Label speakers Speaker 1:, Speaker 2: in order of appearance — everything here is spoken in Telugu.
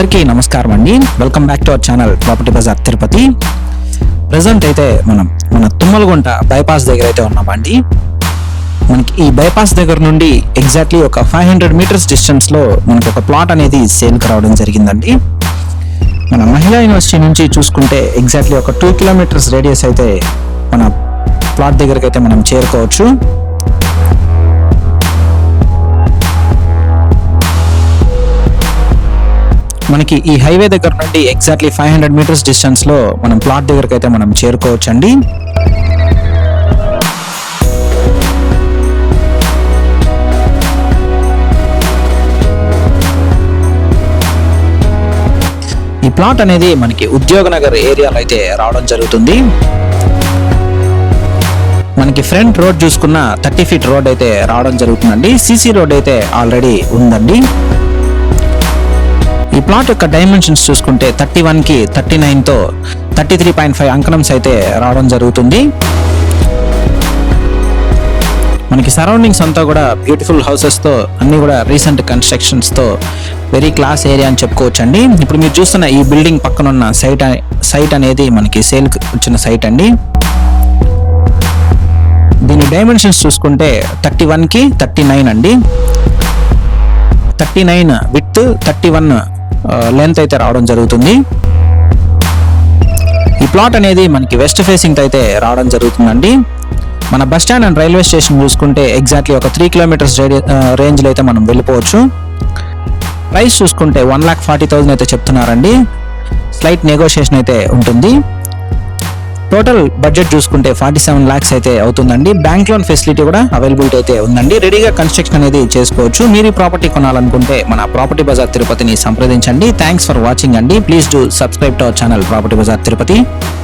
Speaker 1: అందరికీ నమస్కారం అండి. Welcome back to our channel property bazaar Tirupati. Present అయితే మన తుమ్మలగుంట బైపాస్ దగ్గర అయితే ఉన్నామండి. మనకి ఈ బైపాస్ దగ్గర నుండి ఎగ్జాక్ట్లీ ఒక 500 మీటర్స్ డిస్టెన్స్లో మనకు ఒక ప్లాట్ అనేది సేల్కి రావడం జరిగిందండి. మన మహిళా యూనివర్సిటీ నుంచి చూసుకుంటే ఎగ్జాక్ట్లీ ఒక 2 కిలోమీటర్స్ రేడియస్ అయితే మన ప్లాట్ దగ్గరికి అయితే మనం చేరుకోవచ్చు. మనకి ఈ హైవే దగ్గర నుండి ఎగ్జాక్ట్లీ 500 మీటర్స్ డిస్టెన్స్ లో మనం ప్లాట్ దగ్గరకు అయితే మనం చేరుకోవచ్చండి. ఈ ప్లాట్ అనేది మనకి ఉద్యోగనగర్ ఏరియాలో అయితే రావడం జరుగుతుంది. మనకి ఫ్రంట్ రోడ్ చూసుకున్న 30 ఫీట్ రోడ్ అయితే రావడం జరుగుతుందండి. సిసి రోడ్ అయితే ఆల్రెడీ ఉందండి. ఈ ప్లాట్ యొక్క డైమెన్షన్స్ చూసుకుంటే 31కి 39తో 33.5 అంకణమ్స్ అయితే రావడం జరుగుతుంది. మనకి సరౌండింగ్స్ అంతా కూడా బ్యూటిఫుల్ హౌసెస్తో అన్ని కూడా రీసెంట్ కన్స్ట్రక్షన్స్తో వెరీ క్లాస్ ఏరియా అని చెప్పుకోవచ్చండి. ఇప్పుడు మీరు చూస్తున్న ఈ బిల్డింగ్ పక్కన ఉన్న సైట్ అనేది మనకి సేల్కి వచ్చిన సైట్ అండి. దీని డైమెన్షన్స్ చూసుకుంటే 31కి 39 అండి. 39 విడ్త్, 31 లెంత్ అయితే రావడం జరుగుతుంది. ఈ ప్లాట్ అనేది మనకి వెస్ట్ ఫేసింగ్ అయితే రావడం జరుగుతుందండి. మన bus stand and railway station చూసుకుంటే ఎగ్జాక్ట్లీ ఒక 3 కిలోమీటర్స్ రేంజ్లో అయితే మనం వెళ్ళిపోవచ్చు. ప్రైస్ చూసుకుంటే 1,40,000 అయితే చెప్తున్నారండి. స్లైట్ నెగోషియేషన్ అయితే ఉంటుంది. టోటల్ బడ్జెట్ చూసుకుంటే 47 lakhs అయితే అవుతుందండి. బ్యాంక్ లోన్ ఫెసిలిటీ కూడా అవైలబిలిటీ అయితే ఉందండి. రెడీగా కన్స్ట్రక్షన్ అనేది చేసుకోవచ్చు. మీరు ఈ ప్రాపర్టీ కొనాలనుకుంటే మన ప్రాపర్టీ బజార్ తిరుపతిని సంప్రదించండి. థ్యాంక్స్ ఫర్ వాచింగ్ అండి. Please do subscribe to our channel property bazaar Tirupati.